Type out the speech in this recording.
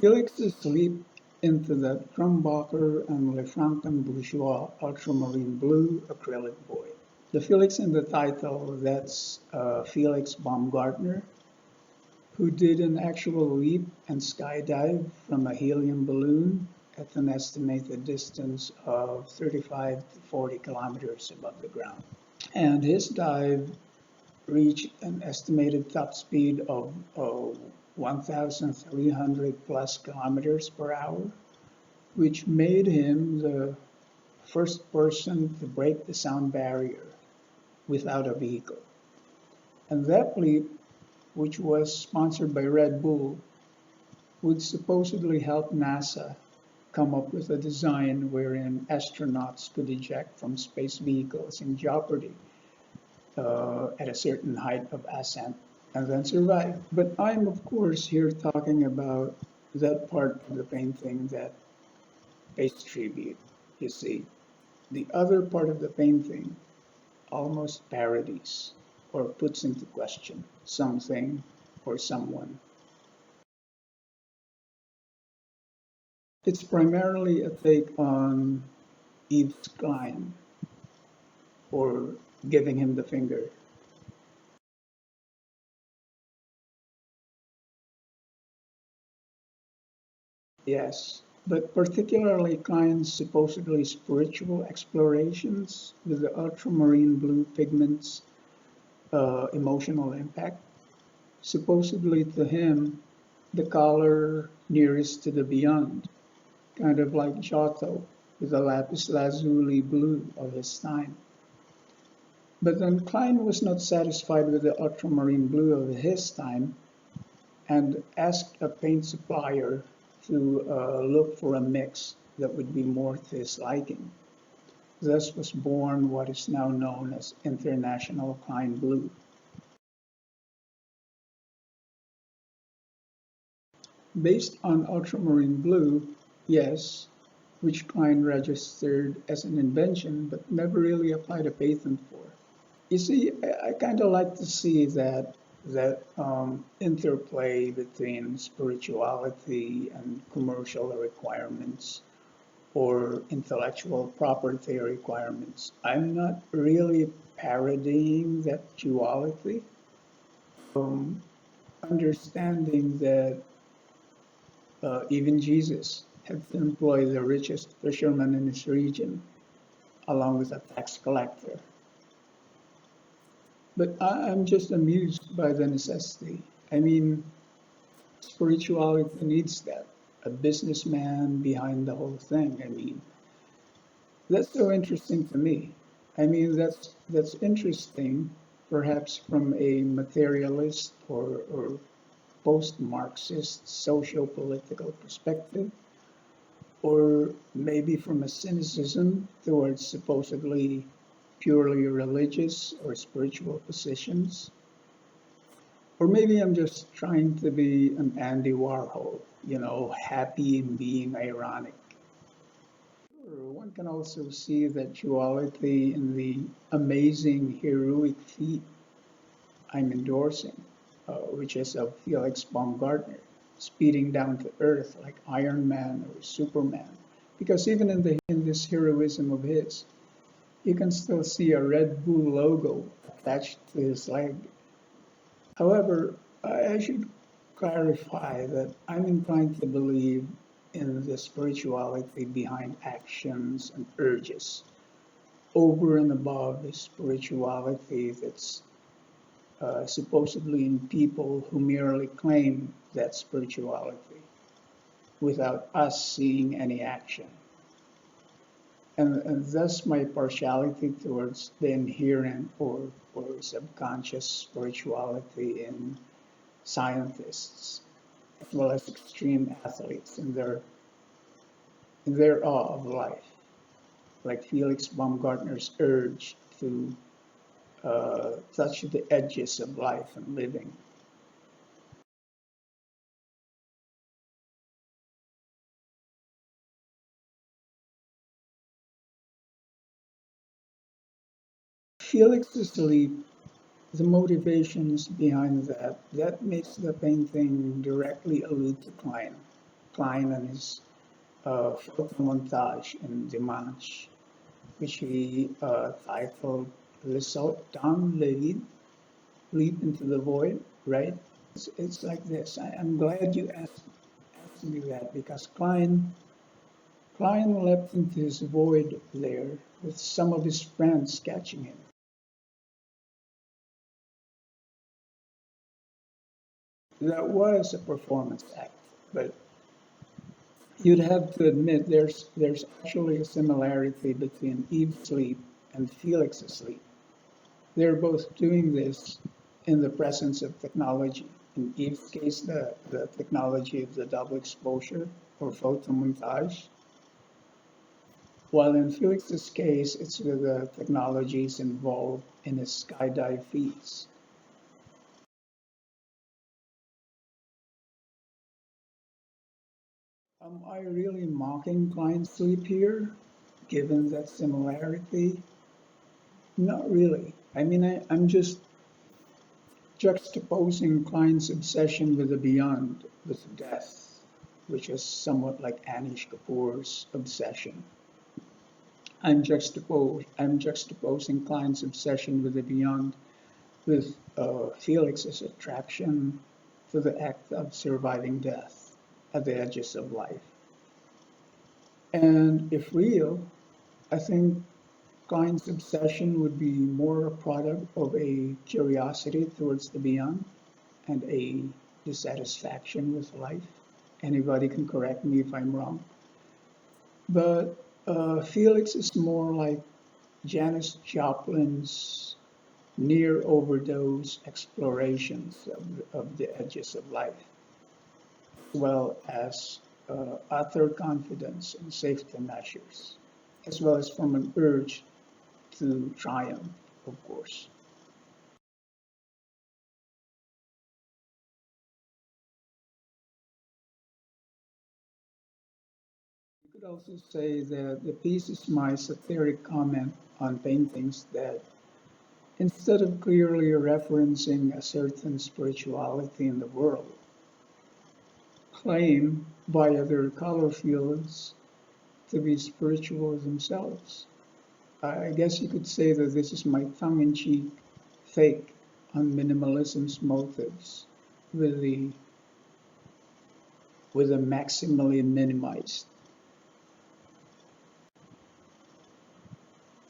Felix leaped into the Grumbacher and Lefranc Bourgeois Ultramarine-Blue acrylic boy. The Felix in the title, that's Felix Baumgartner, who did an actual leap and skydive from a helium balloon at an estimated distance of 35 to 40 kilometers above the ground. And his dive reached an estimated top speed of 1,300 plus kilometers per hour, which made him the first person to break the sound barrier without a vehicle. And that leap, which was sponsored by Red Bull, would supposedly help NASA come up with a design wherein astronauts could eject from space vehicles in jeopardy at a certain height of ascent and then survive. But I'm, of course, here talking about that part of the painting that pays tribute, you see. The other part of the painting almost parodies or puts into question something or someone. It's primarily a take on Yves Klein, or giving him the finger. Yes, but particularly Klein's supposedly spiritual explorations with the ultramarine blue pigment's emotional impact. Supposedly to him, the color nearest to the beyond, kind of like Giotto with the lapis lazuli blue of his time. But then Klein was not satisfied with the ultramarine blue of his time and asked a paint supplier to look for a mix that would be more to his liking. Thus was born what is now known as International Klein Blue. Based on ultramarine blue, yes, which Klein registered as an invention but never really applied a patent for. You see, I kind of like to see that interplay between spirituality and commercial requirements or intellectual property requirements. I'm not really parodying that duality. Um, Understanding that even Jesus had to employ the richest fisherman in his region along with a tax collector. But I'm just amused by the necessity. I mean, spirituality needs that. A businessman behind the whole thing. I mean, that's so interesting to me. I mean, that's interesting, perhaps from a materialist or post-Marxist socio-political perspective, or maybe from a cynicism towards supposedly purely religious or spiritual positions. Or maybe I'm just trying to be an Andy Warhol, happy in being ironic. Or one can also see that duality in the amazing heroic feat I'm endorsing, which is of Felix Baumgartner, speeding down to Earth like Iron Man or Superman. Because even in this heroism of his, you can still see a Red Bull logo attached to his leg. However, I should clarify that I'm inclined to believe in the spirituality behind actions and urges, over and above the spirituality that's supposedly in people who merely claim that spirituality without us seeing any action. And thus my partiality towards the inherent or subconscious spirituality in scientists, as well as extreme athletes in their awe of life, like Felix Baumgartner's urge to touch the edges of life and living. Felix's leap, the motivations behind that makes the painting directly allude to Klein. Klein and his photomontage in Dimanche, which he titled Le Saut dans le vide, Leap into the Void, right? It's like this. I'm glad you asked me that because Klein leapt into his void there with some of his friends catching him. That was a performance act, but you'd have to admit there's actually a similarity between Eve's sleep and Felix's sleep. They're both doing this in the presence of technology. In Eve's case, the technology of the double exposure or photomontage, while in Felix's case, it's with the technologies involved in his skydive feats. Am I really mocking Klein's sleep here, given that similarity? Not really. I mean, I'm just juxtaposing Klein's obsession with the beyond, with death, which is somewhat like Anish Kapoor's obsession. I'm juxtaposing Klein's obsession with the beyond with Felix's attraction to the act of surviving death at the edges of life. And if real, I think Klein's obsession would be more a product of a curiosity towards the beyond and a dissatisfaction with life. Anybody can correct me if I'm wrong. But Felix is more like Janis Joplin's near overdose explorations of the edges of life, as well as utter confidence and safety measures, as well as from an urge to triumph, of course. You could also say that the piece is my satiric comment on paintings that, instead of clearly referencing a certain spirituality in the world, claim by other color fields to be spiritual themselves. I guess you could say that this is my tongue-in-cheek take on minimalism's motives with the with a maximally minimized